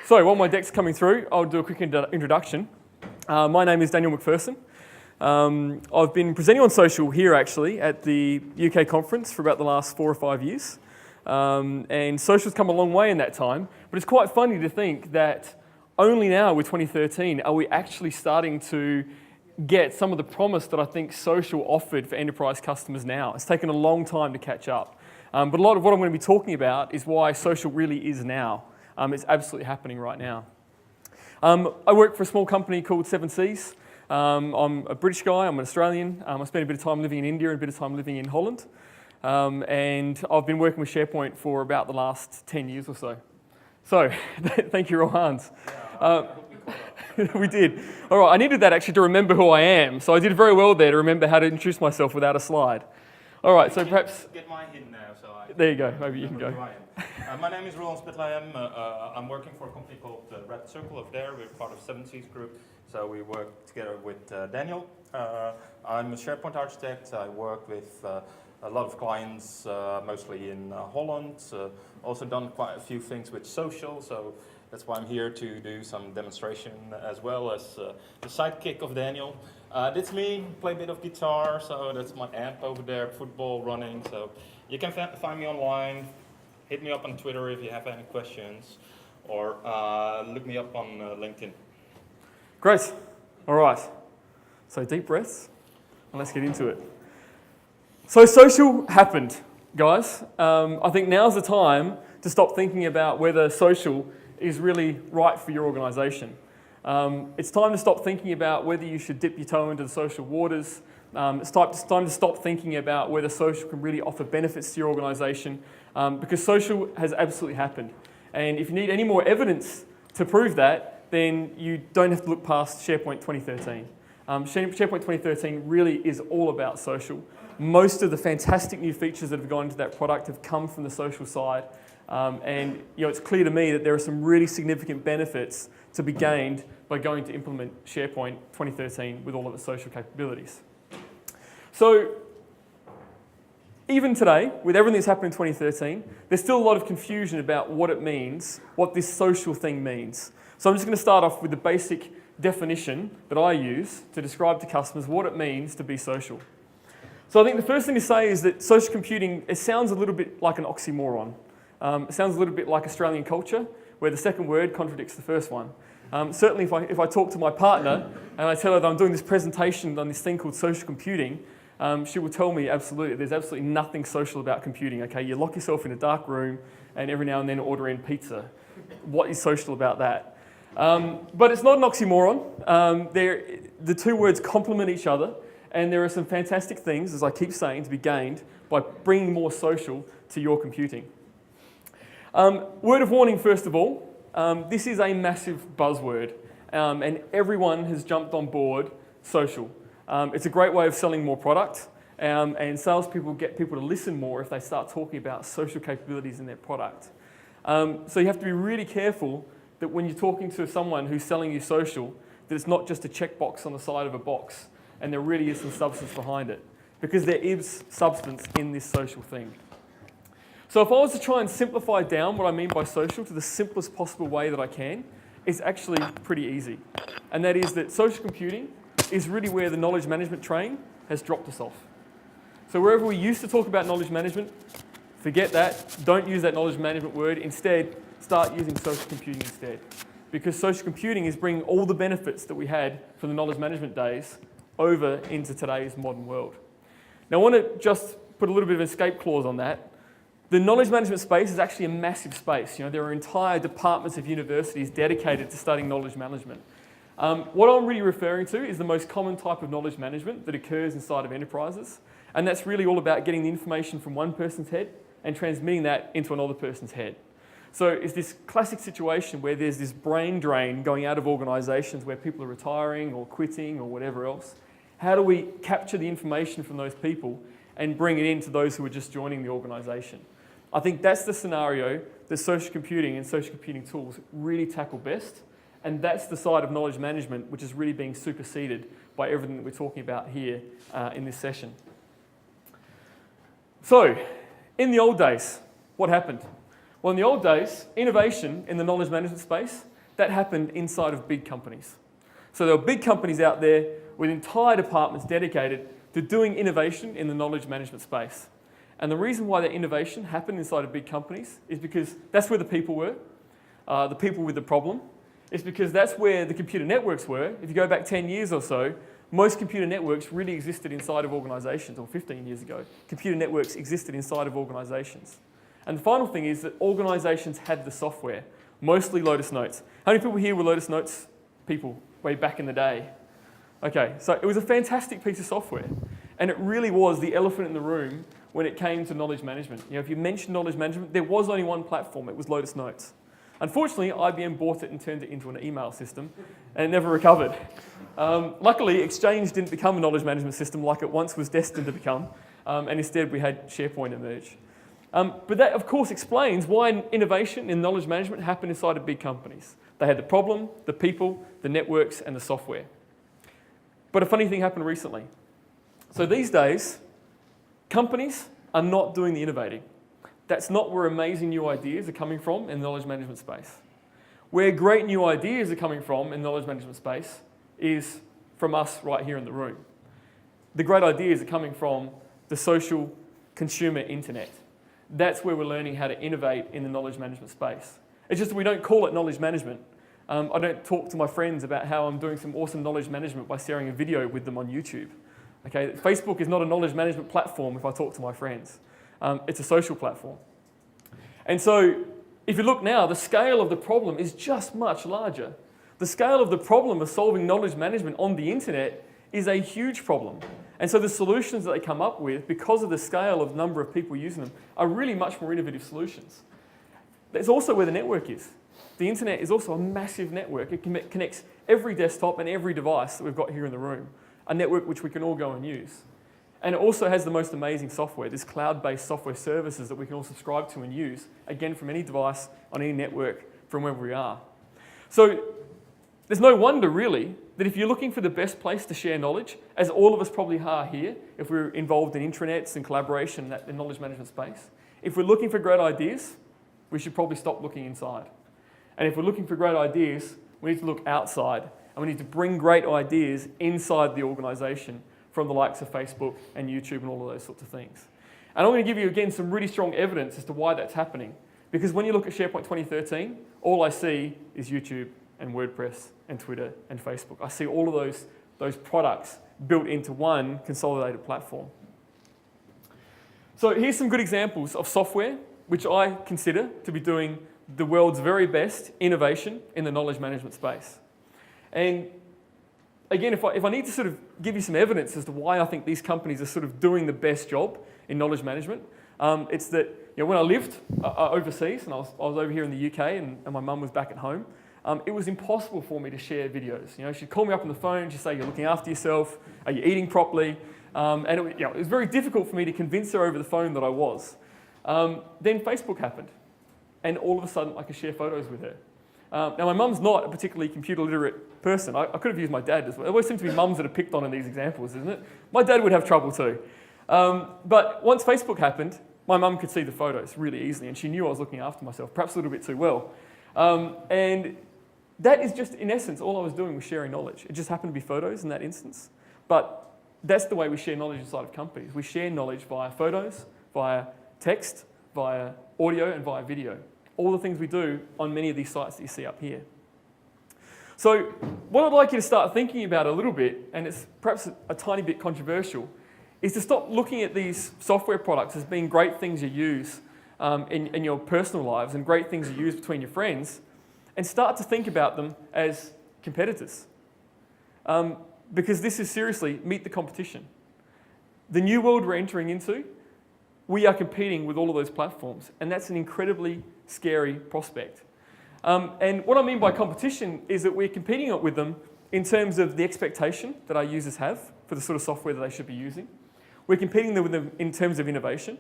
So while my deck's coming through, I'll do a quick introduction. My name is Daniel McPherson. I've been presenting on social here actually at the UK conference for about the last 4 or 5 years. And social's come a long way in that time, but it's quite funny to think that only now with 2013 are we actually starting to get some of the promise that I think social offered for enterprise customers now. It's taken a long time to catch up. But a lot of what I'm going to be talking about is why social really is now. It's absolutely happening right now. I work for a small company called 7Cs. I'm a British guy, I'm an Australian. I spent a bit of time living in India and a bit of time living in Holland. And I've been working with SharePoint for about the last 10 years or so. So, thank you, Roel. We did. All right, I needed that actually to remember who I am. So I did very well there to remember how to introduce myself without a slide. All right, so perhaps... Get mine hidden now, so there you go, maybe you can go. My name is Roel Bethlehem. I'm working for a company called Red Circle over there. We're part of 7Cs group, so we work together with Daniel. I'm a SharePoint architect. I work with a lot of clients, mostly in Holland. Also done quite a few things with social, so that's why I'm here to do some demonstration as well as the sidekick of Daniel. That's me, play a bit of guitar, so that's my amp over there, football, running. So you can find me online, hit me up on Twitter if you have any questions, or look me up on LinkedIn. Great. All right. So deep breaths, and let's get into it. So social happened, guys. I think now's the time to stop thinking about whether social is really right for your organisation. It's time to stop thinking about whether you should dip your toe into the social waters. It's time to stop thinking about whether social can really offer benefits to your organisation, because social has absolutely happened. And if you need any more evidence to prove that, then you don't have to look past SharePoint 2013. SharePoint 2013 really is all about social. Most of the fantastic new features that have gone into that product have come from the social side. And it's clear to me that there are some really significant benefits to be gained by going to implement SharePoint 2013 with all of its social capabilities. So even today, with everything that's happened in 2013, there's still a lot of confusion about what it means, what this social thing means. So I'm just going to start off with the basic definition that I use to describe to customers what it means to be social. So I think the first thing to say is that social computing, it sounds a little bit like an oxymoron. It sounds a little bit like Australian culture, where the second word contradicts the first one. Certainly if I talk to my partner and I tell her that I'm doing this presentation on this thing called social computing, she will tell me absolutely, there's absolutely nothing social about computing, okay? You lock yourself in a dark room and every now and then order in pizza. What is social about that? But it's not an oxymoron. The two words complement each other, and there are some fantastic things, as I keep saying, to be gained by bringing more social to your computing. Word of warning, first of all, this is a massive buzzword, and everyone has jumped on board social. It's a great way of selling more product, and salespeople get people to listen more if they start talking about social capabilities in their product. So you have to be really careful that when you're talking to someone who's selling you social, that it's not just a checkbox on the side of a box, and there really is some substance behind it, because there is substance in this social thing. So if I was to try and simplify down what I mean by social to the simplest possible way that I can, it's actually pretty easy. And that is that social computing is really where the knowledge management train has dropped us off. So wherever we used to talk about knowledge management, forget that, don't use that knowledge management word. Instead, start using social computing instead. Because social computing is bringing all the benefits that we had from the knowledge management days over into today's modern world. Now I want to just put a little bit of an escape clause on that. The knowledge management space is actually a massive space. There are entire departments of universities dedicated to studying knowledge management. What I'm really referring to is the most common type of knowledge management that occurs inside of enterprises. And that's really all about getting the information from one person's head and transmitting that into another person's head. So it's this classic situation where there's this brain drain going out of organisations where people are retiring or quitting or whatever else. How do we capture the information from those people and bring it into those who are just joining the organisation? I think that's the scenario that social computing and social computing tools really tackle best. And that's the side of knowledge management which is really being superseded by everything that we're talking about here in this session. So, in the old days, what happened? Well, in the old days, innovation in the knowledge management space that happened inside of big companies. So there were big companies out there with entire departments dedicated to doing innovation in the knowledge management space. And the reason why that innovation happened inside of big companies is because that's where the people were, the people with the problem. It's because that's where the computer networks were. If you go back 10 years or so, most computer networks really existed inside of organizations, or 15 years ago. Computer networks existed inside of organizations. And the final thing is that organizations had the software, mostly Lotus Notes. How many people here were Lotus Notes people way back in the day? Okay, so it was a fantastic piece of software. And it really was the elephant in the room when it came to knowledge management. You know, if you mentioned knowledge management, there was only one platform, it was Lotus Notes. Unfortunately, IBM bought it and turned it into an email system, and it never recovered. Luckily, Exchange didn't become a knowledge management system like it once was destined to become, and instead we had SharePoint emerge. But that, of course, explains why innovation in knowledge management happened inside of big companies. They had the problem, the people, the networks, and the software. But a funny thing happened recently. So these days, companies are not doing the innovating. That's not where amazing new ideas are coming from in the knowledge management space. Where great new ideas are coming from in the knowledge management space is from us right here in the room. The great ideas are coming from the social consumer internet. That's where we're learning how to innovate in the knowledge management space. It's just that we don't call it knowledge management. I don't talk to my friends about how I'm doing some awesome knowledge management by sharing a video with them on YouTube. Okay, Facebook is not a knowledge management platform if I talk to my friends. It's a social platform. And so if you look now, the scale of the problem is just much larger. The scale of the problem of solving knowledge management on the internet is a huge problem. And so the solutions that they come up with, because of the scale of number of people using them, are really much more innovative solutions. That's also where the network is. The internet is also a massive network. It connects every desktop and every device that we've got here in the room, a network which we can all go and use. And it also has the most amazing software, this cloud-based software services that we can all subscribe to and use, again, from any device, on any network, from wherever we are. So there's no wonder, really, that if you're looking for the best place to share knowledge, as all of us probably are here, if we're involved in intranets and collaboration in that knowledge management space, if we're looking for great ideas, we should probably stop looking inside. And if we're looking for great ideas, we need to look outside, and we need to bring great ideas inside the organisation from the likes of Facebook and YouTube and all of those sorts of things. And I'm going to give you, again, some really strong evidence as to why that's happening. Because when you look at SharePoint 2013, all I see is YouTube and WordPress and Twitter and Facebook. I see all of those products built into one consolidated platform. So here's some good examples of software which I consider to be doing the world's very best innovation in the knowledge management space. And again, if I need to sort of give you some evidence as to why I think these companies are sort of doing the best job in knowledge management, it's that when I lived overseas, and I was over here in the UK and my mum was back at home, it was impossible for me to share videos. She'd call me up on the phone, she'd say, "You're looking after yourself, are you eating properly?" And it was very difficult for me to convince her over the phone that I was. Then Facebook happened, and all of a sudden I could share photos with her. Now, my mum's not a particularly computer literate person. I could have used my dad as well. There always seems to be mums that are picked on in these examples, isn't it? My dad would have trouble too. But once Facebook happened, my mum could see the photos really easily, and she knew I was looking after myself, perhaps a little bit too well. And that is just, in essence, all I was doing was sharing knowledge. It just happened to be photos in that instance. But that's the way we share knowledge inside of companies. We share knowledge via photos, via text, via audio, and via video. All the things we do on many of these sites that you see up here. So what I'd like you to start thinking about a little bit, and it's perhaps a tiny bit controversial, is to stop looking at these software products as being great things you use in your personal lives and great things you use between your friends, and start to think about them as competitors. Because this is seriously, meet the competition. The new world we're entering into, we are competing with all of those platforms, and that's an incredibly scary prospect. And what I mean by competition is that we're competing with them in terms of the expectation that our users have for the sort of software that they should be using. We're competing with them in terms of innovation.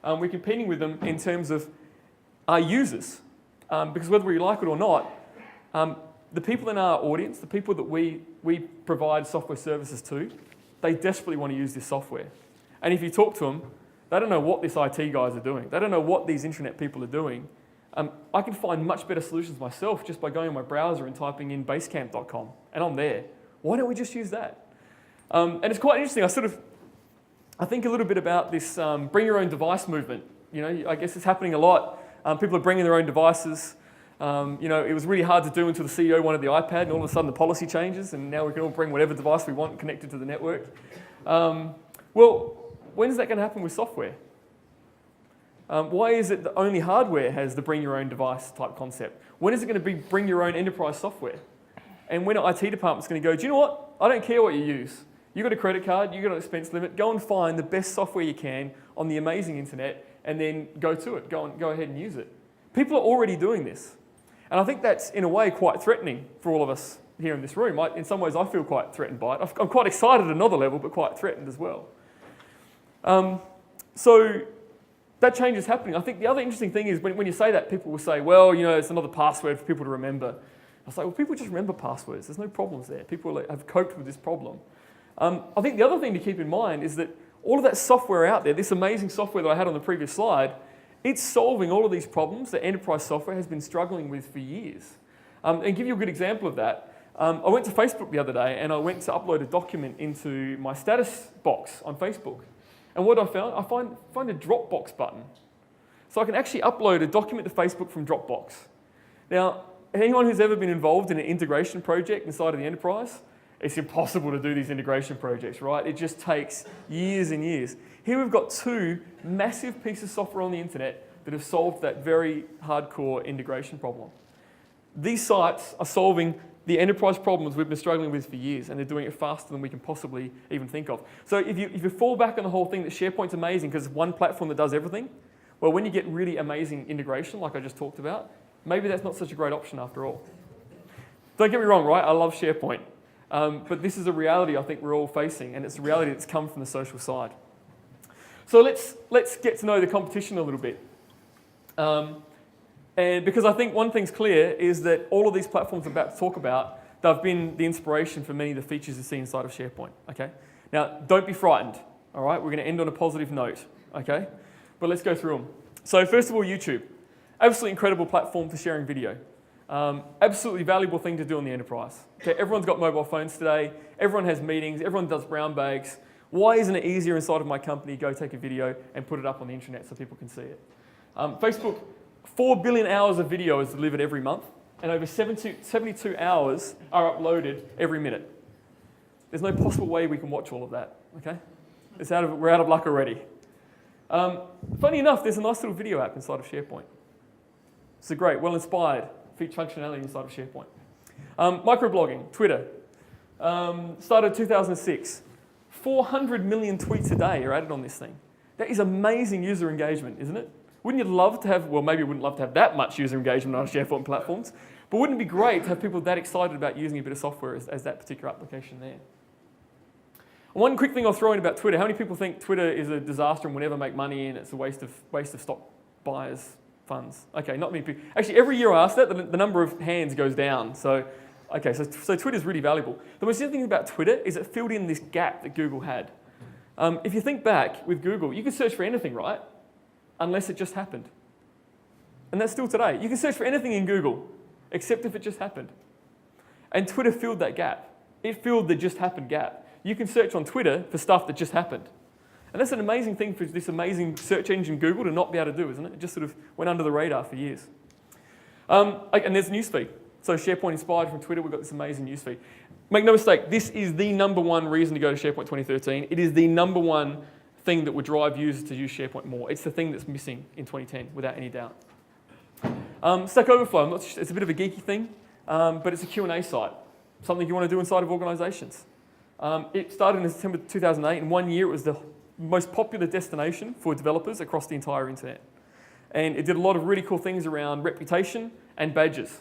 We're competing with them in terms of our users. Because whether we like it or not, the people in our audience, the people that we provide software services to, they desperately want to use this software. And if you talk to them, they don't know what these IT guys are doing. They don't know what these intranet people are doing. I can find much better solutions myself just by going on my browser and typing in basecamp.com, and I'm there. Why don't we just use that? And it's quite interesting. I think a little bit about this bring your own device movement. You know, I guess it's happening a lot. People are bringing their own devices. You know, it was really hard to do until the CEO wanted the iPad, and all of a sudden the policy changes, and now we can all bring whatever device we want connected to the network. Well, when is that going to happen with software? Why is it that only hardware has the bring your own device type concept? When is it going to be bring your own enterprise software? And when an IT department's going to go, do you know what? I don't care what you use. You've got a credit card, you've got an expense limit, go and find the best software you can on the amazing internet and then go to it, go ahead and use it. People are already doing this. And I think that's, in a way, quite threatening for all of us here in this room. In some ways, I feel quite threatened by it. I'm quite excited at another level, but quite threatened as well. So that change is happening. I think the other interesting thing is when you say that, people will say, well, you know, it's another password for people to remember. I was like, well, people just remember passwords. There's no problems there. People have coped with this problem. I think the other thing to keep in mind is that all of that software out there, this amazing software that I had on the previous slide, it's solving all of these problems that enterprise software has been struggling with for years. And give you a good example of that, I went to Facebook the other day and I went to upload a document into my status box on Facebook. And what I found? I find a Dropbox button. So I can actually upload a document to Facebook from Dropbox. Now, anyone who's ever been involved in an integration project inside of the enterprise, it's impossible to do these integration projects, right? It just takes years and years. Here we've got two massive pieces of software on the internet that have solved that very hardcore integration problem. These sites are solving the enterprise problems we've been struggling with for years, and they're doing it faster than we can possibly even think of. So if you fall back on the whole thing that SharePoint's amazing because it's one platform that does everything, well, when you get really amazing integration, like I just talked about, maybe that's not such a great option after all. Don't get me wrong, right? I love SharePoint. But this is a reality I think we're all facing, and it's a reality that's come from the social side. So let's get to know the competition a little bit. And because I think one thing's clear is that all of these platforms I'm about to talk about, they've been the inspiration for many of the features you see inside of SharePoint, okay? Now, don't be frightened, all right? We're going to end on a positive note, okay? But let's go through them. So first of all, YouTube. Absolutely incredible platform for sharing video. Absolutely valuable thing to do in the enterprise. Okay, everyone's got mobile phones today. Everyone has meetings. Everyone does brown bags. Why isn't it easier inside of my company to go take a video and put it up on the internet so people can see it? Facebook, 4 billion hours of video is delivered every month, and over 72 hours are uploaded every minute. There's no possible way we can watch all of that, okay? We're out of luck already. Funny enough, there's a nice little video app inside of SharePoint. It's a great, well-inspired feature functionality inside of SharePoint. Microblogging, Twitter. Started 2006. 400 million tweets a day are added on this thing. That is amazing user engagement, isn't it? Wouldn't you love to have, well, maybe you wouldn't love to have that much user engagement on SharePoint platforms, but wouldn't it be great to have people that excited about using a bit of software as that particular application there? One quick thing I'll throw in about Twitter. How many people think Twitter is a disaster and will never make money and it's a waste of stock buyers' funds? Okay, not many people. Actually, every year I ask that, the number of hands goes down. So Twitter's really valuable. The most interesting thing about Twitter is it filled in this gap that Google had. If you think back with Google, you could search for anything, right? Unless it just happened. And that's still today. You can search for anything in Google, except if it just happened. And Twitter filled that gap. It filled the just happened gap. You can search on Twitter for stuff that just happened. And that's an amazing thing for this amazing search engine Google to not be able to do, isn't it? It just sort of went under the radar for years. And there's newsfeed. So SharePoint inspired from Twitter, we've got this amazing newsfeed. Make no mistake, this is the number one reason to go to SharePoint 2013. It is the number one thing that would drive users to use SharePoint more. It's the thing that's missing in 2010, without any doubt. Stack Overflow, it's a bit of a geeky thing, but it's a Q&A site, something you want to do inside of organizations. It started in September 2008. In 1 year, it was the most popular destination for developers across the entire internet. And it did a lot of really cool things around reputation and badges.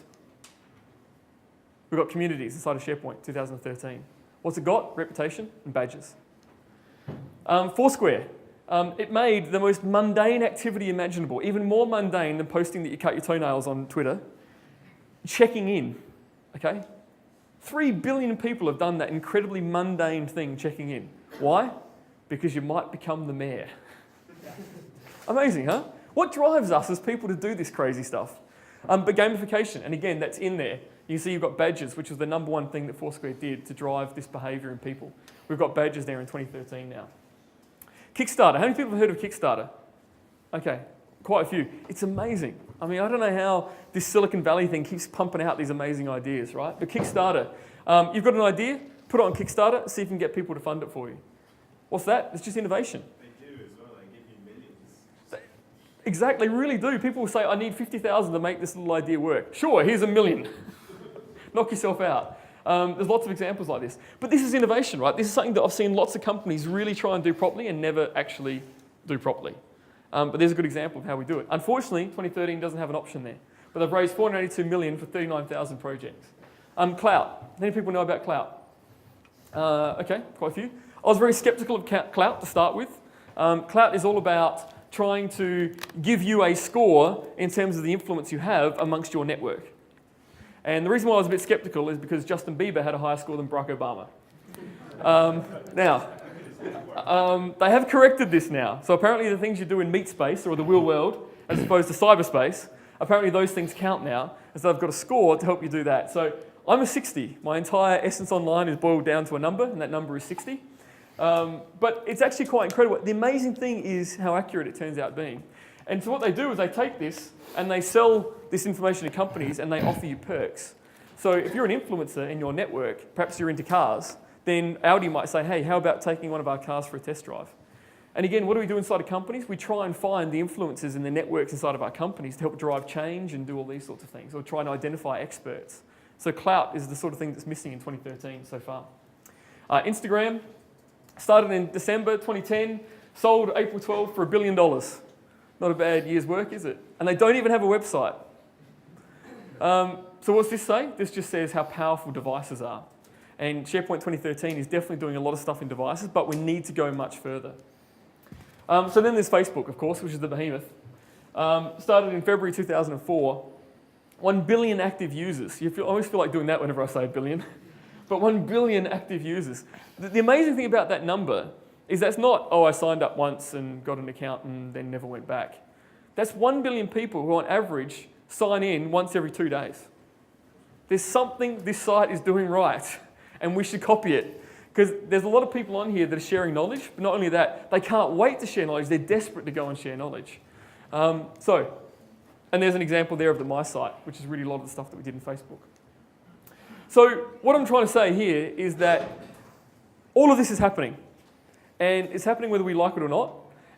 We've got communities inside of SharePoint 2013. What's it got? Reputation and badges. Foursquare. It made the most mundane activity imaginable, even more mundane than posting that you cut your toenails on Twitter, checking in, okay? 3 billion people have done that incredibly mundane thing, checking in. Why? Because you might become the mayor. Amazing, huh? What drives us as people to do this crazy stuff? But gamification, and again, that's in there. You can see you've got badges, which was the number one thing that Foursquare did to drive this behaviour in people. We've got badges there in 2013 now. Kickstarter. How many people have heard of Kickstarter? Okay, quite a few. It's amazing. I mean, I don't know how this Silicon Valley thing keeps pumping out these amazing ideas, right? But Kickstarter, you've got an idea, put it on Kickstarter, see if you can get people to fund it for you. What's that? It's just innovation. They do as well, they give you millions. Exactly, really do. People will say, I need 50,000 to make this little idea work. Sure, here's $1 million. Knock yourself out. There's lots of examples like this. But this is innovation, right? This is something that I've seen lots of companies really try and do properly and never actually do properly. But there's a good example of how we do it. Unfortunately, 2013 doesn't have an option there. But they've raised $482 million for 39,000 projects. Clout. Many people know about Clout. Okay, quite a few. I was very skeptical of Clout to start with. Clout is all about trying to give you a score in terms of the influence you have amongst your network. And the reason why I was a bit skeptical is because Justin Bieber had a higher score than Barack Obama. They have corrected this now. So apparently the things you do in meat space or the real world, as opposed to cyberspace, apparently those things count now, and so they've got a score to help you do that. So I'm a 60. My entire essence online is boiled down to a number, and that number is 60. But it's actually quite incredible. The amazing thing is how accurate it turns out being. And so what they do is they take this and they sell this information to companies and they offer you perks. So if you're an influencer in your network, perhaps you're into cars, then Audi might say, hey, how about taking one of our cars for a test drive? And again, what do we do inside of companies? We try and find the influencers in the networks inside of our companies to help drive change and do all these sorts of things, or try and identify experts. So clout is the sort of thing that's missing in 2013 so far. Instagram started in December 2010, sold April 12 for $1 billion. Not a bad year's work, is it? And they don't even have a website. So what's this say? This just says how powerful devices are. And SharePoint 2013 is definitely doing a lot of stuff in devices, but we need to go much further. So then there's Facebook, of course, which is the behemoth. Started in February 2004. 1 billion active users. I always feel like doing that whenever I say a billion. But 1 billion active users. The amazing thing about that number is that's not, oh, I signed up once and got an account and then never went back. That's 1 billion people who on average sign in once every 2 days. There's something this site is doing right and we should copy it. Because there's a lot of people on here that are sharing knowledge, but not only that, they can't wait to share knowledge, they're desperate to go and share knowledge. And there's an example there of my site, which is really a lot of the stuff that we did in Facebook. So what I'm trying to say here is that all of this is happening. And it's happening whether we like it or not.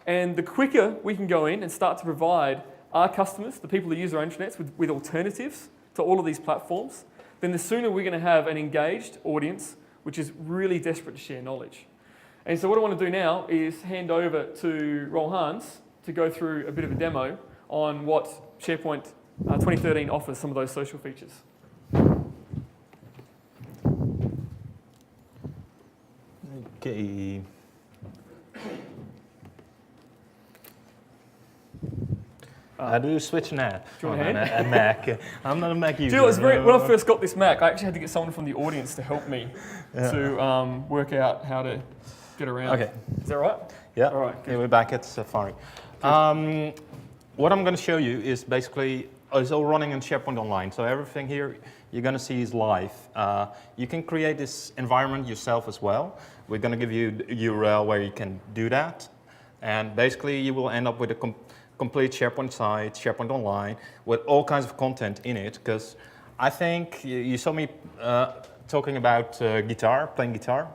And the quicker we can go in and start to provide our customers, the people that use our intranets, with alternatives to all of these platforms, then the sooner we're going to have an engaged audience which is really desperate to share knowledge. And so what I want to do now is hand over to Roel to go through a bit of a demo on what SharePoint 2013 offers, some of those social features. Okay. How do you switch now? Do you want a hand? A Mac. I'm not a Mac user. Do you know, when I first got this Mac, I actually had to get someone from the audience to help me to work out how to get around. Okay. Is that right? Yeah. All right. Okay, we're back at Safari. What I'm going to show you is basically, it's all running in SharePoint Online. So everything here you're going to see is live. You can create this environment yourself as well. We're going to give you the URL where you can do that. And basically you will end up with a complete SharePoint site, SharePoint Online, with all kinds of content in it. Because I think you saw me talking about playing guitar.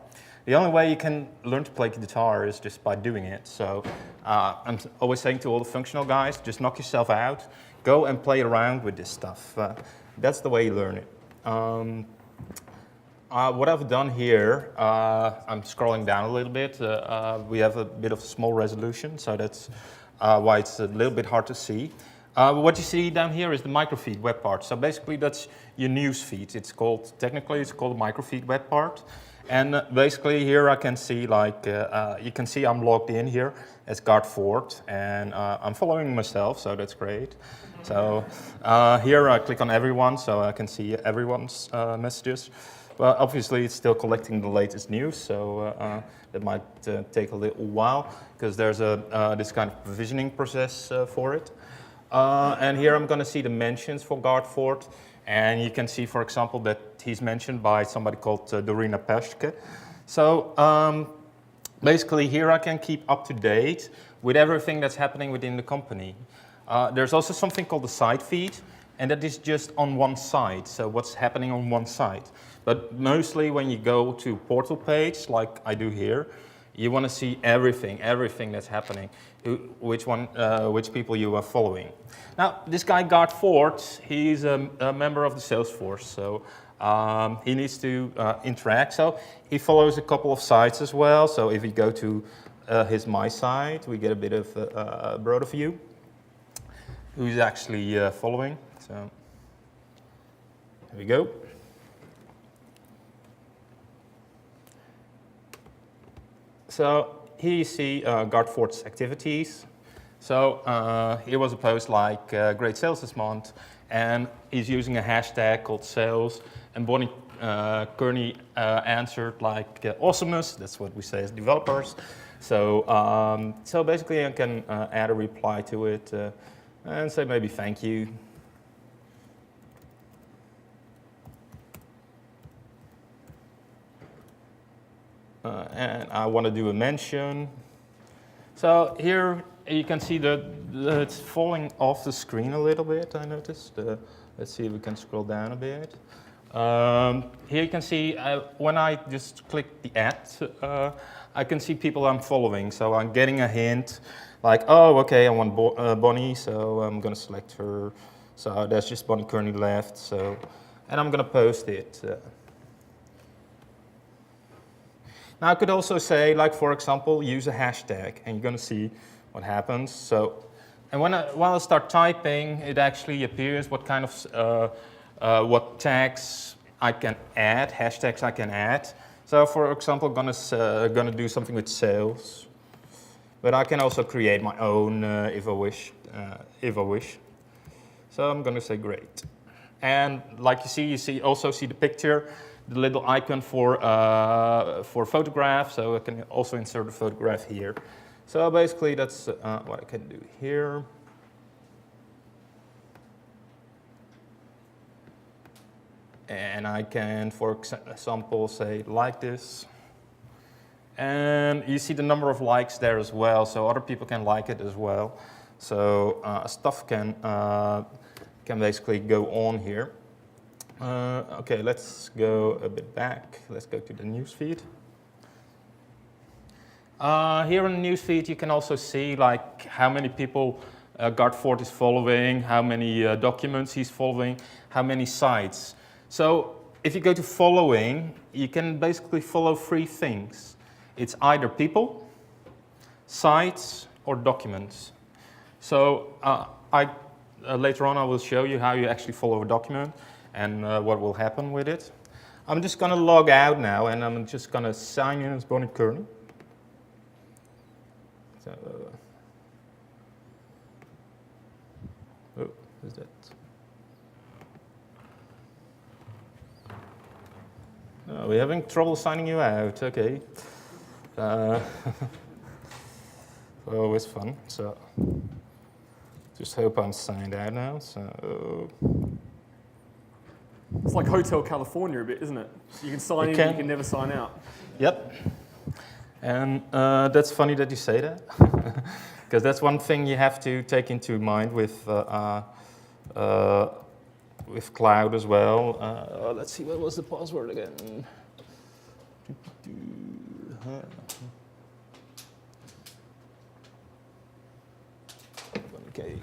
The only way you can learn to play guitar is just by doing it. So I'm always saying to all the functional guys, just knock yourself out, go and play around with this stuff. That's the way you learn it. What I've done here, I'm scrolling down a little bit. We have a bit of small resolution, so that's why it's a little bit hard to see. What you see down here is the microfeed web part. So basically that's your news feed. Technically it's called the microfeed web part. And basically here I can see, you can see I'm logged in here as Guard Ford, and I'm following myself, so that's great. So here I click on everyone, so I can see everyone's messages. Well, obviously it's still collecting the latest news, so that might take a little while, because there's this kind of provisioning process for it. And here I'm going to see the mentions for Guardfort. And you can see, for example, that he's mentioned by somebody called Dorina Peschke. So basically here I can keep up to date with everything that's happening within the company. There's also something called the site feed, and that is just on one site, so what's happening on one site. But mostly when you go to a portal page, like I do here, you want to see everything that's happening, which people you are following. Now, this guy Guardfort, he's a member of the Salesforce, so he needs to interact. So he follows a couple of sites as well. So if you go to his My site, we get a bit of a broader view. Who's actually following? So here we go. So here you see Guardfort's activities. So here was a post like great sales this month, and he's using a hashtag called sales, and Bonnie Kearney answered like awesomeness. That's what we say as developers. So so basically I can add a reply to it and say maybe thank you. And I want to do a mention. So here you can see that it's falling off the screen a little bit, I noticed. Let's see if we can scroll down a bit. Here you can see when I just click the add, I can see people I'm following. So I'm getting a hint like, oh, okay, I want Bonnie, so I'm going to select her. So there's just Bonnie Kearney left. So, and I'm going to post it. Now I could also say, like for example, use a hashtag, and you're going to see what happens. So, and while I start typing, it actually appears what kind of what tags I can add, hashtags I can add. So, for example, I'm gonna do something with sales, but I can also create my own if I wish. So I'm gonna say great, and like you also see the picture. The little icon for photograph, so I can also insert a photograph here. So basically that's what I can do here. And I can, for example, say like this. And you see the number of likes there as well, so other people can like it as well. So stuff can basically go on here. Okay, let's go a bit back. Let's go to the newsfeed. Here in the newsfeed, you can also see like how many people Guardfort is following, how many documents he's following, how many sites. So if you go to following, you can basically follow three things. It's either people, sites, or documents. So later on, I will show you how you actually follow a document and what will happen with it. I'm just going to log out now, and I'm just going to sign in as Bonnie Kearney. So, oh, is that? Oh, we're having trouble signing you out. Okay. Always fun. So, just hope I'm signed out now. So. It's like Hotel California a bit, isn't it? You can sign in, you can never sign out. Yep. And that's funny that you say that, because that's one thing you have to take into mind with cloud as well. Let's see, what was the password again? Okay.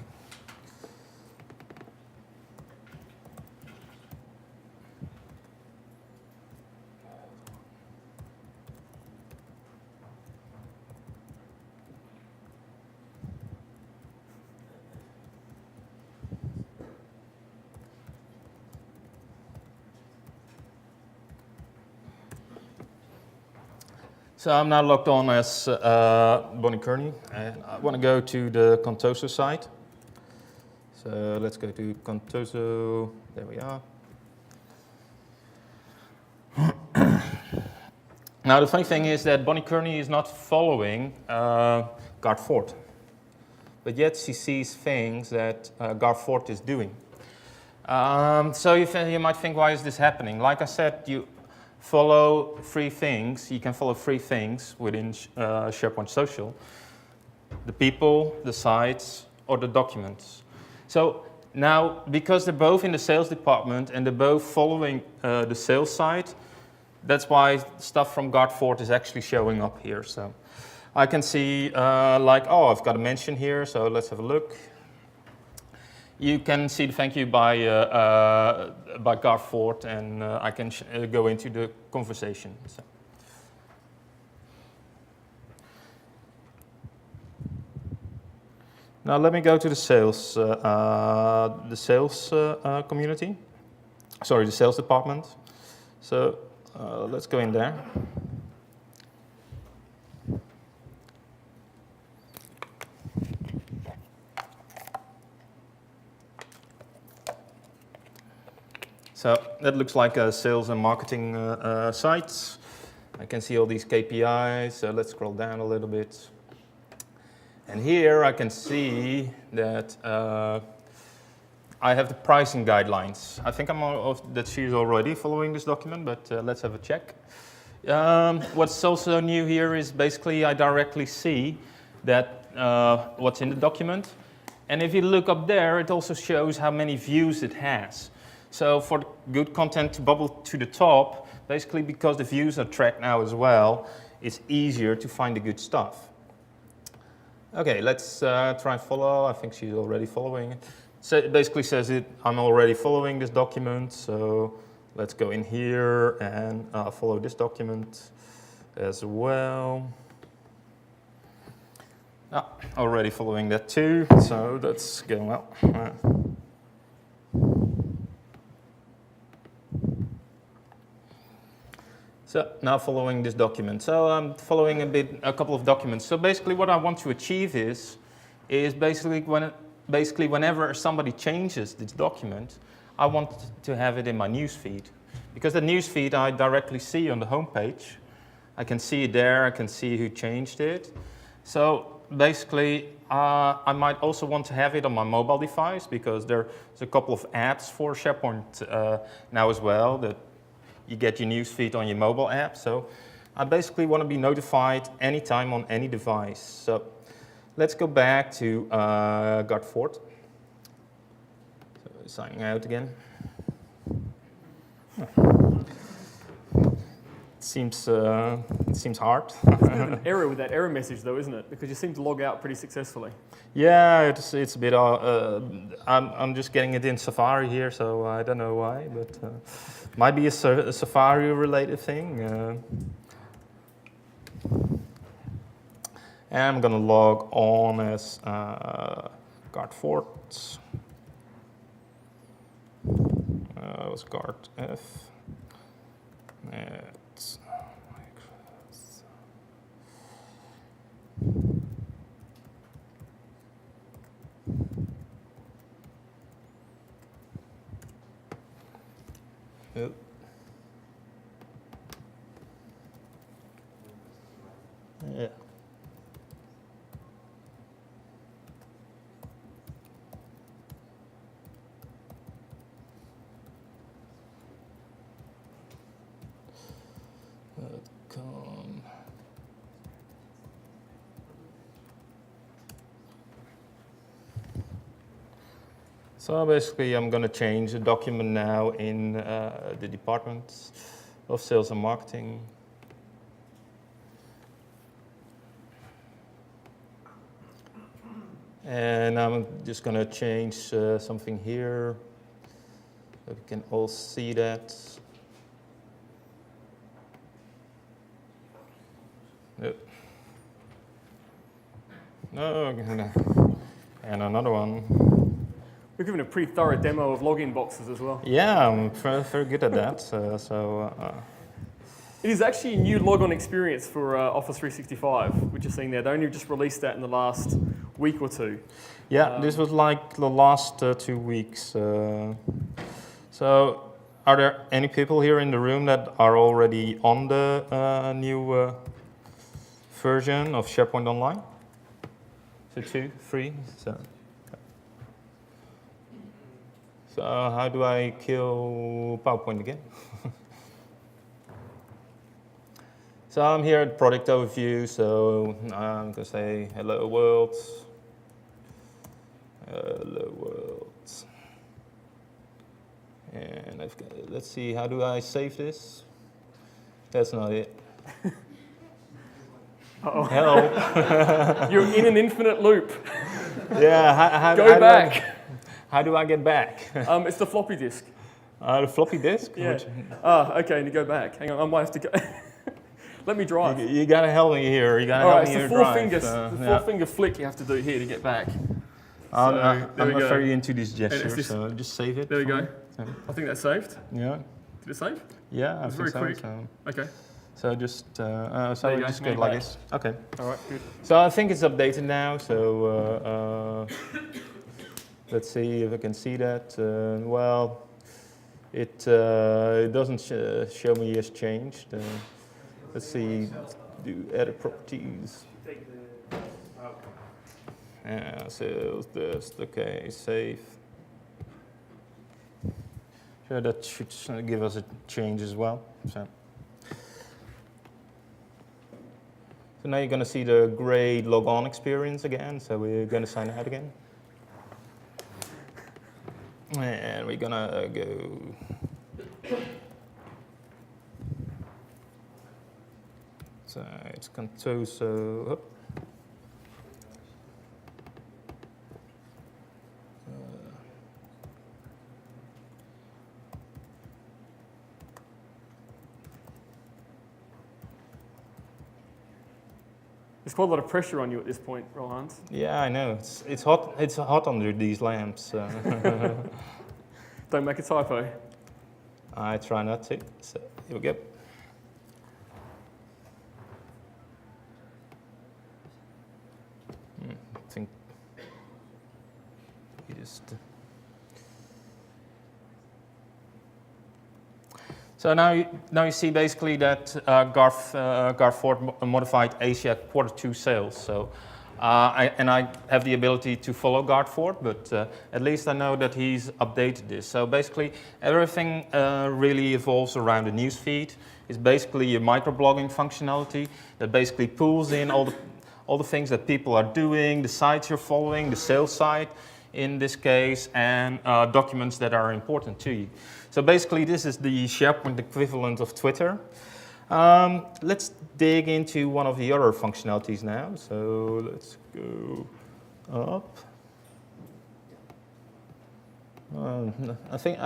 So I'm now logged on as Bonnie Kearney, and I want to go to the Contoso site. So let's go to Contoso, there we are. Now the funny thing is that Bonnie Kearney is not following Guardfort, but yet she sees things that Garfort is doing. So you might think, why is this happening? Like I said, you follow three things. You can follow three things within SharePoint Social: the people, the sites, or the documents. So now, because they're both in the sales department and they're both following the sales side, that's why stuff from Garfort is actually showing up here. So I can see, I've got a mention here, so let's have a look. You can see the thank you by Garfort, and I can go into the conversation. So. Now let me go to the sales community. Sorry, the sales department. So let's go in there. So that looks like a sales and marketing site. I can see all these KPIs. So let's scroll down a little bit. And here I can see that I have the pricing guidelines. I think that she's already following this document, but let's have a check. What's also new here is basically I directly see that what's in the document. And if you look up there, it also shows how many views it has. So for the good content to bubble to the top, basically because the views are tracked now as well, it's easier to find the good stuff. Okay, let's try and follow. I think she's already following it. So it basically says I'm already following this document, so let's go in here and follow this document as well. Already following that too, so that's going well. So now following this document. So I'm following a couple of documents. So basically what I want to achieve is basically whenever somebody changes this document, I want to have it in my newsfeed. Because the newsfeed I directly see on the homepage. I can see it there, I can see who changed it. So basically I might also want to have it on my mobile device because there's a couple of apps for SharePoint now as well that you get your newsfeed on your mobile app. So I basically want to be notified anytime on any device. So let's go back to Garfort. So signing out again. It seems hard. There's a bit of an error with that error message though, isn't it? Because you seem to log out pretty successfully. Yeah, it's a bit, I'm just getting it in Safari here, so I don't know why, but might be a Safari related thing. And I'm gonna log on as Garfort. It was Gart F. It's Yep. Yeah. .com. So basically I'm going to change the document now in the department of sales and marketing. And I'm just going to change something here. So we can all see that. Yep. No, and another one. We're given a pretty thorough demo of login boxes as well. Yeah, I'm very good at that. It is actually a new logon experience for Office 365, which you're seeing there. They only just released that in the last week or two. Yeah, this was like the last 2 weeks. So, are there any people here in the room that are already on the new version of SharePoint Online? So 2, 3. So how do I kill PowerPoint again? So I'm here at product overview, so I'm going to say hello world. Hello world. And let's see, how do I save this? That's not it. Uh-oh. Help. You're in an infinite loop. Yeah, Go back. How do I get back? It's the floppy disk. The floppy disk? Yeah. Okay, and you go back. Hang on, I might have to go. Let me drive. You gotta help me here. You gotta All help right, me it's here the drive. four finger flick you have to do here to get back. I'm there not we go. very into these it's gestures, this- so just save it. There we for go. me. I think that's saved. Yeah, Did it save? yeah, I It's think very so. quick. So, Okay. so just There you so go, just now go you're like back. this. Okay. All right, good. So I think it's updated now. So let's see if I can see that. Well, it doesn't show me as changed. Let's see. Do edit properties. Sales test. Okay, save. So that should give us a change as well. So now you're going to see the gray log on experience again. So we're going to sign out again. And we're going to go. So it's Contoso. There's quite a lot of pressure on you at this point, Roel. Yeah, I know. It's hot. It's hot under these lamps. Don't make a typo. I try not to. So here we go. I think we just. So now you see basically that Garth Ford modified Asia Q2 sales. So I have the ability to follow Garth Ford, but at least I know that he's updated this. So basically everything really evolves around the newsfeed. It's basically a microblogging functionality that basically pulls in all the things that people are doing, the sites you're following, the sales site in this case, and documents that are important to you. So basically this is the SharePoint equivalent of Twitter. Let's dig into one of the other functionalities now. So let's go up. I think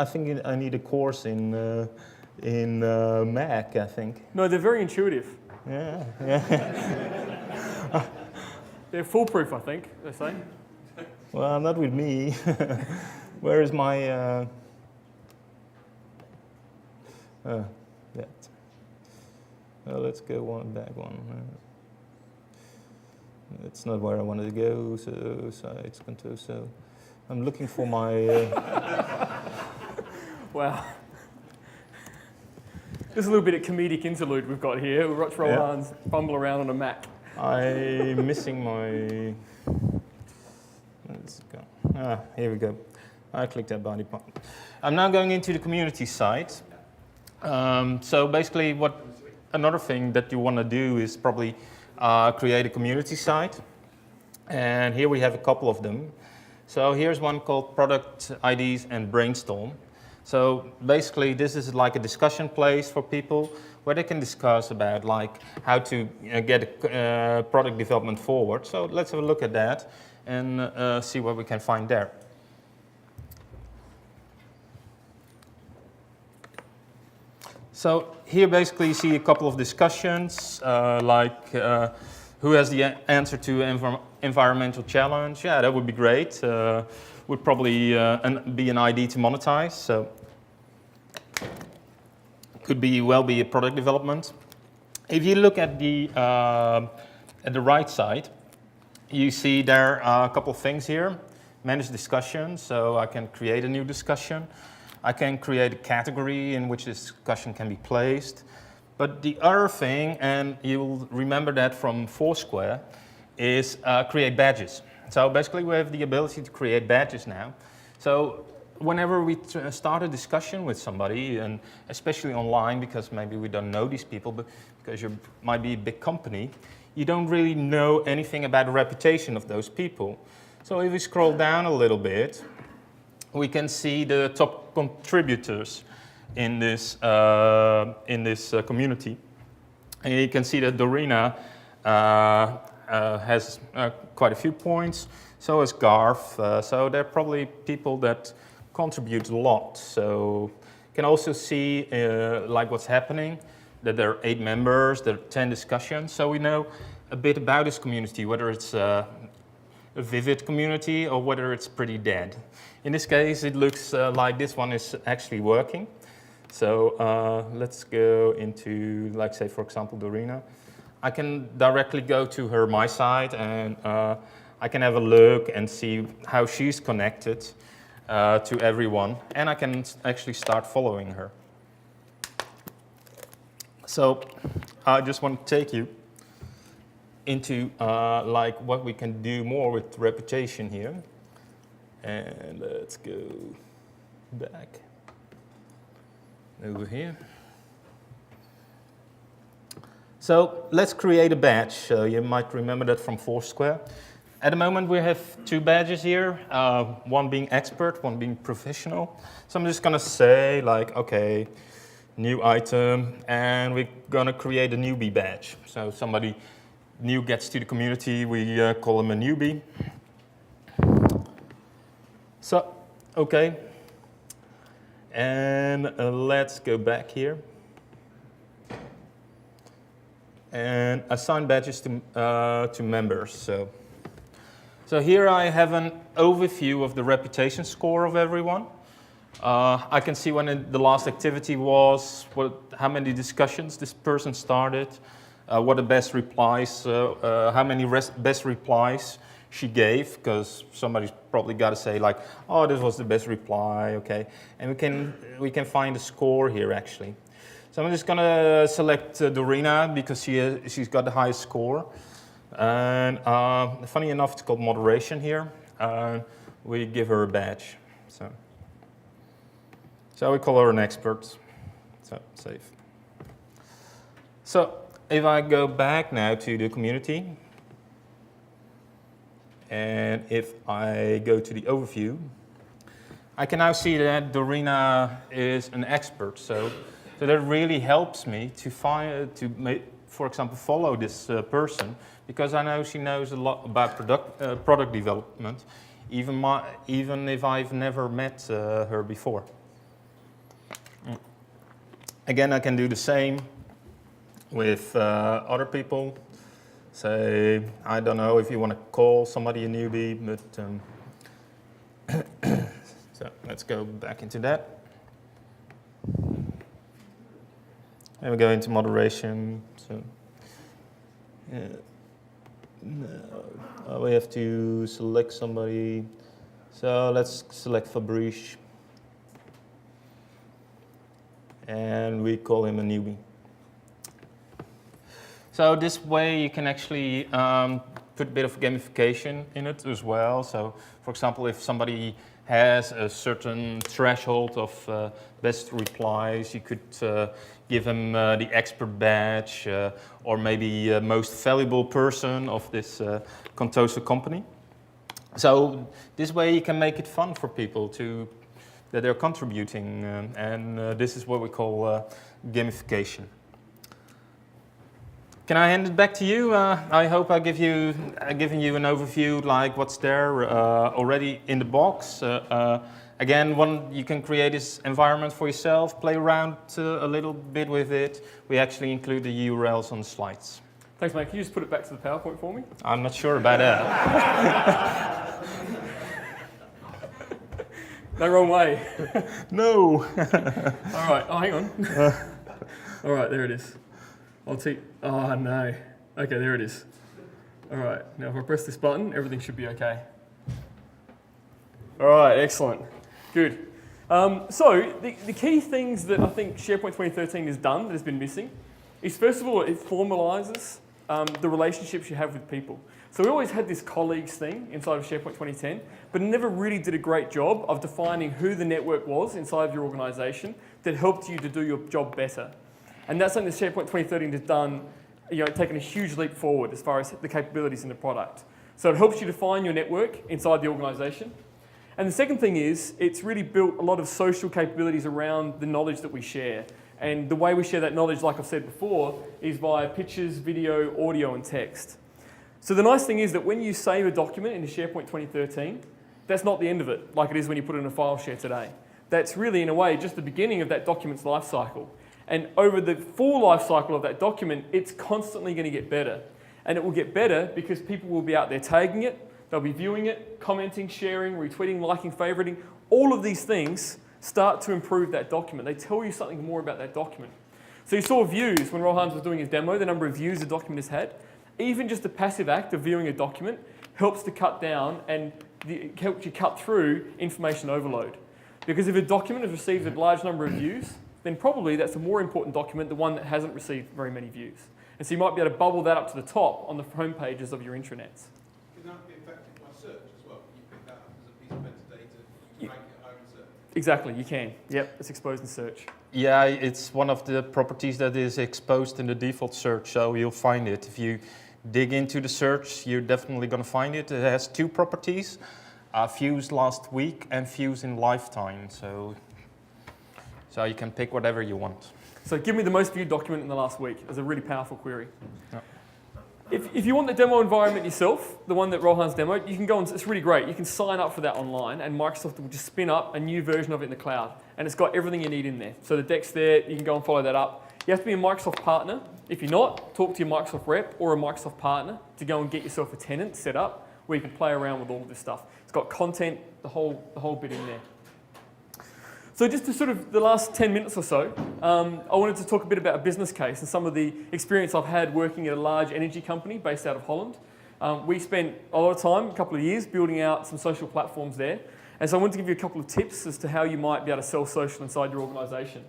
I need a course in Mac, I think. No, they're very intuitive. Yeah. They're foolproof, I think, they say. Well, not with me. Where is my... that. Well, let's go back one. That's not where I wanted to go, so sites control. So I'm looking for my... Wow. There's a little bit of comedic interlude we've got here. We watch Roel fumble around on a Mac. I'm missing my... Let's go. Here we go. I clicked that body part. I'm now going into the community site. So basically another thing that you want to do is probably create a community site. And here we have a couple of them. So here's one called Product IDs and Brainstorm. So basically this is like a discussion place for people where they can discuss about like how to get product development forward. So let's have a look at that and see what we can find there. So here basically you see a couple of discussions like who has the answer to environmental challenge. Yeah, that would be great. Would probably be an ID to monetize. So could well be a product development. If you look at the right side, you see there are a couple of things here. Manage discussion, so I can create a new discussion. I can create a category in which this discussion can be placed. But the other thing, and you'll remember that from Foursquare, is create badges. So basically we have the ability to create badges now. So whenever we start a discussion with somebody, and especially online, because maybe we don't know these people, but because you might be a big company, you don't really know anything about the reputation of those people. So if we scroll down a little bit, we can see the top contributors in this community. And you can see that Dorina has quite a few points, so has Garth. So they're probably people that contribute a lot. So you can also see like what's happening, that there are 8 members, there are 10 discussions. So we know a bit about this community, whether it's a vivid community or whether it's pretty dead. In this case, it looks like this one is actually working. So let's go into, like say, for example, Dorina. I can directly go to her My Site, and I can have a look and see how she's connected to everyone. And I can actually start following her. So I just want to take you into like what we can do more with reputation here. And let's go back over here. So let's create a badge. You might remember that from Foursquare. At the moment we have 2 badges here, one being expert, one being professional. So I'm just gonna say like, okay, new item, and we're gonna create a newbie badge. So somebody new gets to the community, we call him a newbie. So, okay. And let's go back here. And assign badges to members. So here I have an overview of the reputation score of everyone. I can see when the last activity was, how many discussions this person started, what the best replies, how many best replies she gave, because somebody's probably got to say like, oh, this was the best reply, okay. And we can find the score here actually. So I'm just gonna select Dorina because she's got the highest score. And funny enough, it's called moderation here. We give her a badge. So we call her an expert. So save. So if I go back now to the community, and if I go to the overview, I can now see that Dorina is an expert. So that really helps me to for example, follow this person, because I know she knows a lot about product development, even if I've never met her before. Again, I can do the same with other people. Say, I don't know if you want to call somebody a newbie, but so let's go back into that. And we go into moderation. So we have to select somebody. So let's select Fabrice. And we call him a newbie. So this way you can actually put a bit of gamification in it as well. So for example, if somebody has a certain threshold of best replies, you could give him the expert badge, or maybe most valuable person of this Contoso company. So this way you can make it fun for people that they're contributing, and this is what we call gamification. Can I hand it back to you? I hope I've given you an overview, like what's there already in the box. Again, you can create this environment for yourself, play around a little bit with it. We actually include the URLs on the slides. Thanks, mate. Can you just put it back to the PowerPoint for me? I'm not sure about that. No, wrong way. No. All right. Oh, hang on. All right, there it is. I'll take. Oh no. Okay, there it is. All right. Now, if I press this button, everything should be okay. All right. Excellent. Good. So the key things that I think SharePoint 2013 has done that has been missing is, first of all, it formalizes the relationships you have with people. So we always had this colleagues thing inside of SharePoint 2010, but it never really did a great job of defining who the network was inside of your organization that helped you to do your job better. And that's something that SharePoint 2013 has done, taken a huge leap forward as far as the capabilities in the product. So it helps you define your network inside the organization. And the second thing is, it's really built a lot of social capabilities around the knowledge that we share. And the way we share that knowledge, like I've said before, is via pictures, video, audio, and text. So the nice thing is that when you save a document into SharePoint 2013, that's not the end of it, like it is when you put it in a file share today. That's really, in a way, just the beginning of that document's life cycle. And over the full life cycle of that document, it's constantly going to get better. And it will get better because people will be out there tagging it, they'll be viewing it, commenting, sharing, retweeting, liking, favoriting. All of these things start to improve that document. They tell you something more about that document. So you saw views when Roel was doing his demo, the number of views the document has had. Even just the passive act of viewing a document helps to cut down and helps you cut through information overload. Because if a document has received a large number of views, then probably that's a more important document than one that hasn't received very many views. And so you might be able to bubble that up to the top on the home pages of your intranets. Can that be affected by search as well? You pick that up as a piece of metadata, you rank it higher in search. Exactly, you can. Yep, it's exposed in search. Yeah, it's one of the properties that is exposed in the default search, so you'll find it. If you dig into the search, you're definitely going to find it. It has two properties, views last week and views in lifetime. So you can pick whatever you want. So give me the most viewed document in the last week is a really powerful query. Yeah. If you want the demo environment yourself, the one that Roel's demoed, you can go and it's really great. You can sign up for that online and Microsoft will just spin up a new version of it in the cloud. And it's got everything you need in there. So the deck's there, you can go and follow that up. You have to be a Microsoft partner. If you're not, talk to your Microsoft rep or a Microsoft partner to go and get yourself a tenant set up where you can play around with all of this stuff. It's got content, the whole bit in there. So just to sort of the last 10 minutes or so, I wanted to talk a bit about a business case and some of the experience I've had working at a large energy company based out of Holland. We spent a lot of time, a couple of years, building out some social platforms there. And so I wanted to give you a couple of tips as to how you might be able to sell social inside your organisation.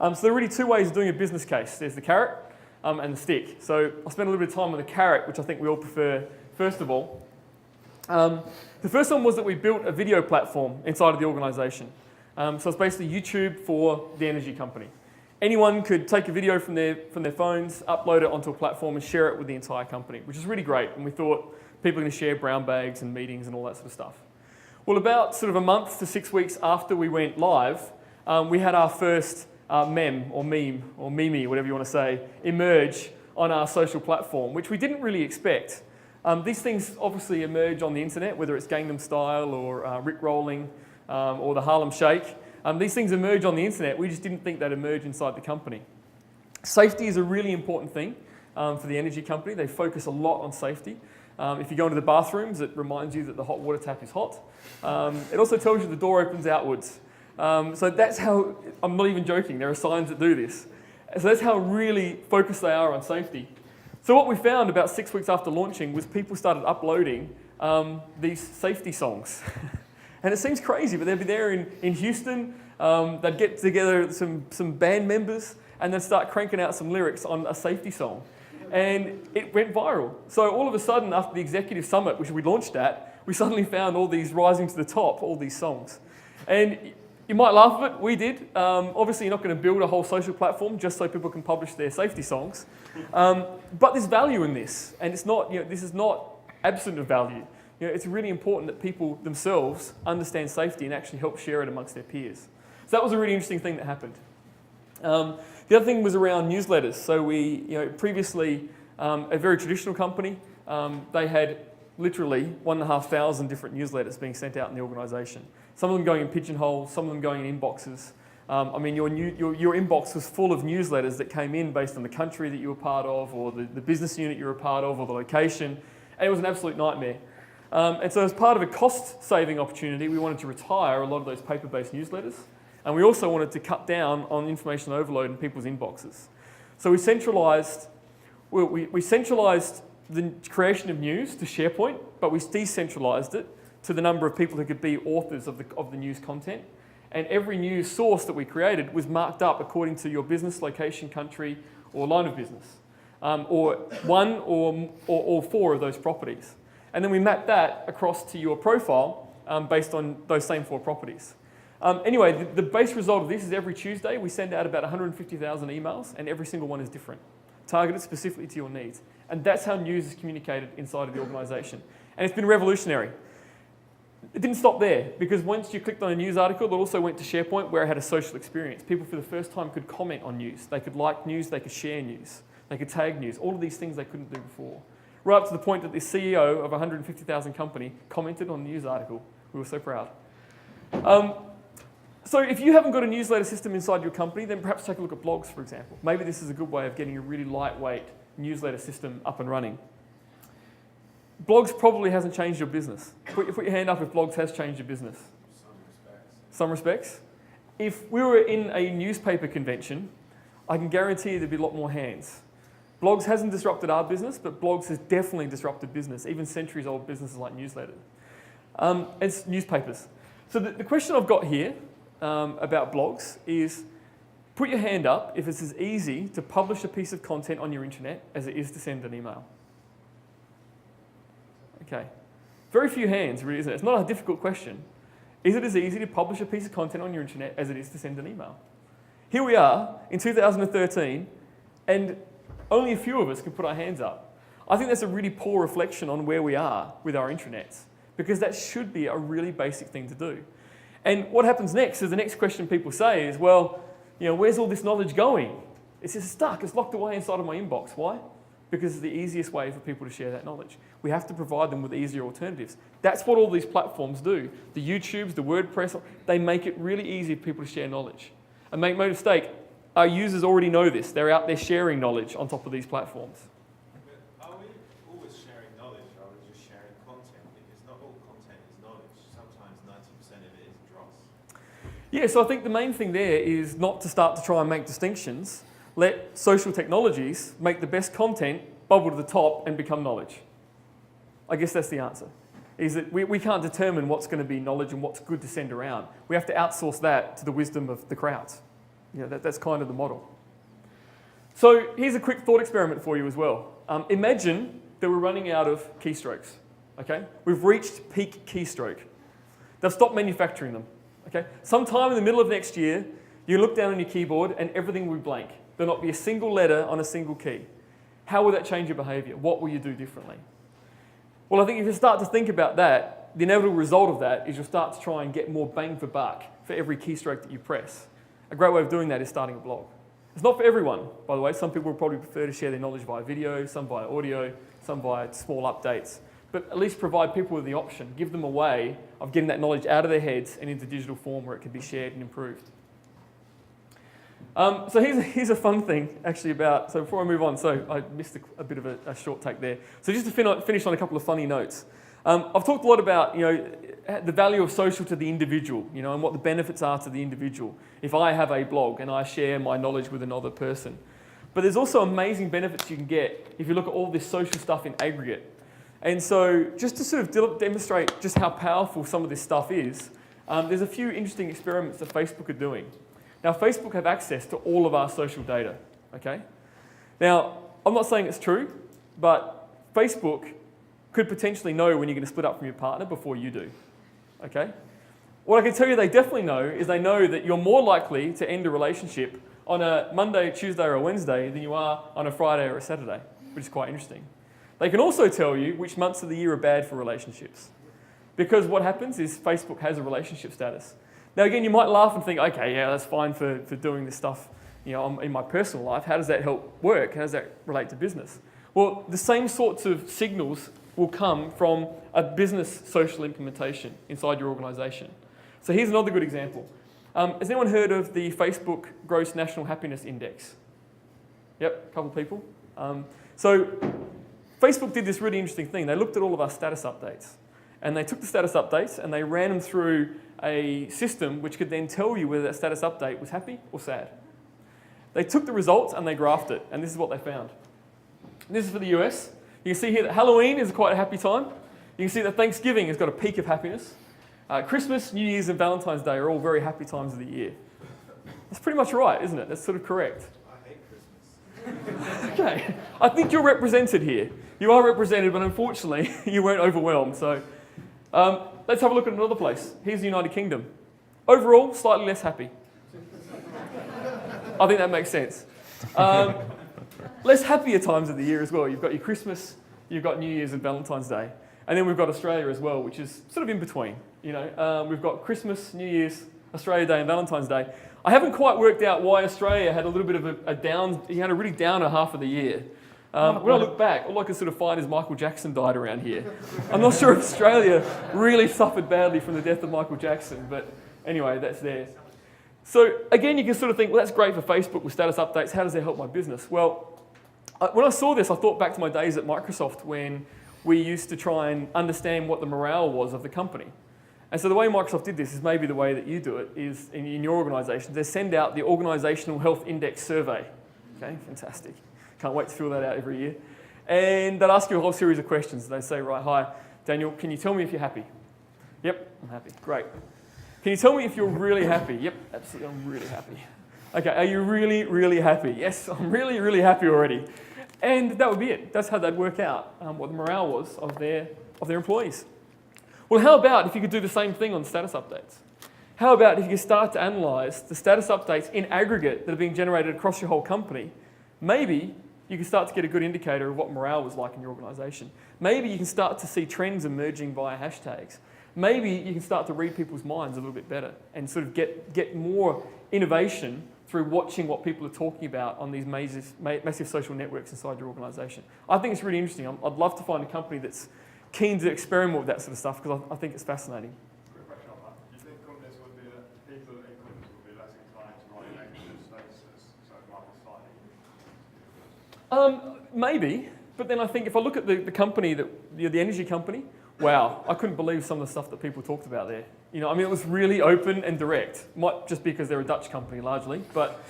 So there are really two ways of doing a business case. There's the carrot and the stick. So I'll spend a little bit of time on the carrot, which I think we all prefer first of all. The first one was that we built a video platform inside of the organisation. So it's basically YouTube for the energy company. Anyone could take a video from their phones, upload it onto a platform and share it with the entire company, which is really great. And we thought people are going to share brown bags and meetings and all that sort of stuff. Well, about sort of a month to 6 weeks after we went live, we had our first meme or meme, whatever you want to say, emerge on our social platform, which we didn't really expect. These things obviously emerge on the internet, whether it's Gangnam Style or Rickrolling or the Harlem Shake. These things emerge on the internet. We just didn't think they'd emerge inside the company. Safety is a really important thing for the energy company. They focus a lot on safety. If you go into the bathrooms, it reminds you that the hot water tap is hot. It also tells you the door opens outwards. So that's how, I'm not even joking, there are signs that do this. So that's how really focused they are on safety. So what we found about 6 weeks after launching was people started uploading these safety songs. And it seems crazy, but they'd be there in Houston, they'd get together some band members and they'd start cranking out some lyrics on a safety song. And it went viral. So all of a sudden, after the executive summit, which we launched at, we suddenly found all these rising to the top, all these songs. And you might laugh at it, we did. Obviously, you're not going to build a whole social platform just so people can publish their safety songs. But there's value in this, and it's not, this is not absent of value. It's really important that people themselves understand safety and actually help share it amongst their peers. So that was a really interesting thing that happened. The other thing was around newsletters. So we, previously, a very traditional company, they had literally 1,500 different newsletters being sent out in the organisation. Some of them going in pigeonholes, some of them going in inboxes. I mean, your inbox was full of newsletters that came in based on the country that you were part of, or the business unit you were a part of, or the location. And it was an absolute nightmare. And so as part of a cost-saving opportunity, we wanted to retire a lot of those paper-based newsletters. And we also wanted to cut down on information overload in people's inboxes. So we centralised the creation of news to SharePoint, but we decentralised it to the number of people who could be authors of the news content. And every news source that we created was marked up according to your business, location, country, or line of business. or one or all four of those properties. And then we map that across to your profile based on those same four properties. Anyway, the base result of this is every Tuesday we send out about 150,000 emails, and every single one is different, targeted specifically to your needs. And that's how news is communicated inside of the organisation. And it's been revolutionary. It didn't stop there, because once you clicked on a news article, it also went to SharePoint, where it had a social experience. People for the first time could comment on news. They could like news, they could share news, they could tag news, all of these things they couldn't do before. Right up to the point that the CEO of a 150,000 company commented on the news article. We were so proud. So if you haven't got a newsletter system inside your company, then perhaps take a look at blogs, for example. Maybe this is a good way of getting a really lightweight newsletter system up and running. Blogs probably hasn't changed your business. Put your hand up if blogs has changed your business. Some respects. If we were in a newspaper convention, I can guarantee there'd be a lot more hands. Blogs hasn't disrupted our business, but blogs has definitely disrupted business, even centuries-old businesses like newsletters. It's newspapers. So the question I've got here about blogs is, put your hand up if it's as easy to publish a piece of content on your internet as it is to send an email. Okay. Very few hands, really, isn't it? It's not a difficult question. Is it as easy to publish a piece of content on your internet as it is to send an email? Here we are in 2013, and only a few of us can put our hands up. I think that's a really poor reflection on where we are with our intranets, because that should be a really basic thing to do. And what happens next is the next question people say is, well, where's all this knowledge going? It's just stuck, it's locked away inside of my inbox. Why? Because it's the easiest way for people to share that knowledge. We have to provide them with easier alternatives. That's what all these platforms do. The YouTubes, the WordPress, they make it really easy for people to share knowledge. And make no mistake, our users already know this. They're out there sharing knowledge on top of these platforms. But are we always sharing knowledge, or are we just sharing content? Because not all content is knowledge. Sometimes 90% of it is dross. Yeah, so I think the main thing there is not to start to try and make distinctions. Let social technologies make the best content bubble to the top and become knowledge. I guess that's the answer. Is that we can't determine what's going to be knowledge and what's good to send around. We have to outsource that to the wisdom of the crowds. That's kind of the model. So here's a quick thought experiment for you as well. Imagine that we're running out of keystrokes. Okay? We've reached peak keystroke. They've stopped manufacturing them. Okay? Sometime in the middle of next year, you look down on your keyboard and everything will be blank. There'll not be a single letter on a single key. How will that change your behaviour? What will you do differently? Well, I think if you start to think about that, the inevitable result of that is you'll start to try and get more bang for buck for every keystroke that you press. A great way of doing that is starting a blog. It's not for everyone, by the way. Some people will probably prefer to share their knowledge via video, some via audio, some via small updates. But at least provide people with the option. Give them a way of getting that knowledge out of their heads and into digital form where it can be shared and improved. So here's a fun thing actually about, so before I move on, so I missed a bit of a short take there. So just to finish on a couple of funny notes. I've talked a lot about, the value of social to the individual, and what the benefits are to the individual. If I have a blog and I share my knowledge with another person. But there's also amazing benefits you can get if you look at all this social stuff in aggregate. And so just to sort of demonstrate just how powerful some of this stuff is, there's a few interesting experiments that Facebook are doing. Now, Facebook have access to all of our social data, okay? Now, I'm not saying it's true, but Facebook could potentially know when you're going to split up from your partner before you do, okay? What I can tell you they definitely know is they know that you're more likely to end a relationship on a Monday, Tuesday, or a Wednesday than you are on a Friday or a Saturday, which is quite interesting. They can also tell you which months of the year are bad for relationships. Because what happens is Facebook has a relationship status. Now again, you might laugh and think, okay, yeah, that's fine for doing this stuff in my personal life. How does that help work? How does that relate to business? Well, the same sorts of signals will come from a business social implementation inside your organisation. So here's another good example. Has anyone heard of the Facebook Gross National Happiness Index? Yep, a couple of people. So Facebook did this really interesting thing. They looked at all of our status updates. And they took the status updates and they ran them through a system which could then tell you whether that status update was happy or sad. They took the results and they graphed it, and this is what they found. This is for the US. You can see here that Halloween is quite a happy time. You can see that Thanksgiving has got a peak of happiness. Christmas, New Year's, and Valentine's Day are all very happy times of the year. That's pretty much right, isn't it? That's sort of correct. I hate Christmas. Okay, I think you're represented here. You are represented, but unfortunately, you weren't overwhelmed. So let's have a look at another place. Here's the United Kingdom. Overall, slightly less happy. I think that makes sense. Less happier times of the year as well. You've got your Christmas, you've got New Year's and Valentine's Day. And then we've got Australia as well, which is sort of in between. You know, we've got Christmas, New Year's, Australia Day and Valentine's Day. I haven't quite worked out why Australia had a little bit of a down, he had a really downer half of the year. When I look back, all I can sort of find is Michael Jackson died around here. I'm not sure if Australia really suffered badly from the death of Michael Jackson, but anyway, that's there. So again, you can sort of think, well, that's great for Facebook with status updates. How does that help my business? Well, when I saw this, I thought back to my days at Microsoft when we used to try and understand what the morale was of the company. And so the way Microsoft did this is maybe the way that you do it is in your organisation. They send out the Organisational Health Index Survey. Okay, fantastic. Can't wait to fill that out every year. And they'll ask you a whole series of questions. They say, right, hi, Daniel, can you tell me if you're happy? Yep, I'm happy. Great. Can you tell me if you're really happy? Yep, absolutely, I'm really happy. Okay, are you really, really happy? Yes, I'm really, really happy already. And that would be it. That's how they'd work out what the morale was of their employees. Well, how about if you could do the same thing on status updates? How about if you could start to analyse the status updates in aggregate that are being generated across your whole company? Maybe you can start to get a good indicator of what morale was like in your organisation. Maybe you can start to see trends emerging via hashtags. Maybe you can start to read people's minds a little bit better and sort of get more innovation through watching what people are talking about on these massive social networks inside your organisation. I think it's really interesting. I'd love to find a company that's keen to experiment with that sort of stuff because I think it's fascinating. Quick question on that. Do you think companies would be, people in companies would be less inclined to write negative statuses so it might be slightly? Maybe, but then I think if I look at the company, the energy company, wow, I couldn't believe some of the stuff that people talked about there. You know, I mean, it was really open and direct. Might just because they're a Dutch company largely, but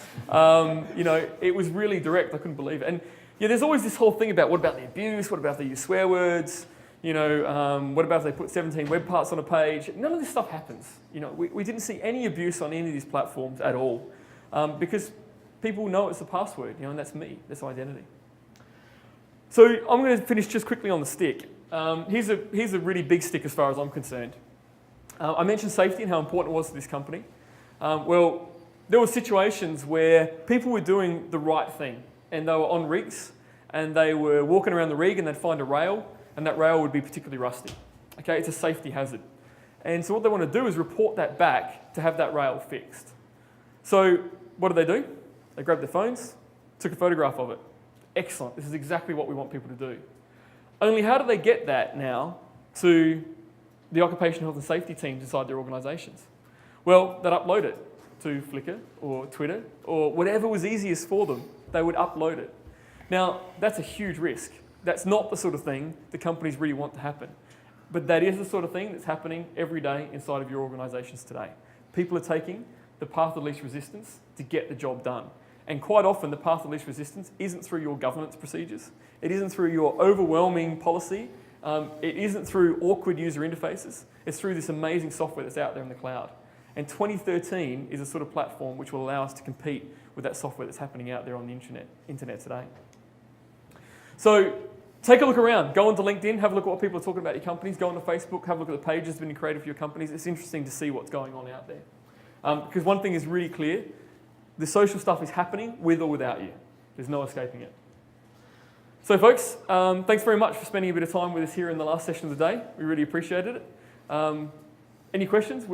you know, it was really direct. I couldn't believe it. And yeah, there's always this whole thing about what about the abuse? What about if they use swear words? You know, what about if they put 17 web parts on a page? None of this stuff happens. You know, we didn't see any abuse on any of these platforms at all because people know it's a password, you know, and that's me, that's identity. So I'm going to finish just quickly on the stick. Here's a really big stick as far as I'm concerned. I mentioned safety and how important it was to this company. Well, there were situations where people were doing the right thing and they were on rigs and they were walking around the rig and they'd find a rail and that rail would be particularly rusty. Okay, it's a safety hazard. And so what they want to do is report that back to have that rail fixed. So what do? They grabbed their phones, took a photograph of it. Excellent, this is exactly what we want people to do. Only how do they get that now to the occupational health and safety teams inside their organisations? Well, they'd upload it to Flickr or Twitter or whatever was easiest for them, they would upload it. Now, that's a huge risk. That's not the sort of thing the companies really want to happen. But that is the sort of thing that's happening every day inside of your organisations today. People are taking the path of least resistance to get the job done. And quite often the path of least resistance isn't through your governance procedures. It isn't through your overwhelming policy. It isn't through awkward user interfaces. It's through this amazing software that's out there in the cloud. And 2013 is a sort of platform which will allow us to compete with that software that's happening out there on the internet today. So take a look around. Go onto LinkedIn, have a look at what people are talking about your companies. Go onto Facebook, have a look at the pages that have been created for your companies. It's interesting to see what's going on out there. Because one thing is really clear, the social stuff is happening with or without you. There's no escaping it. So folks, thanks very much for spending a bit of time with us here in the last session of the day. We really appreciated it. Any questions?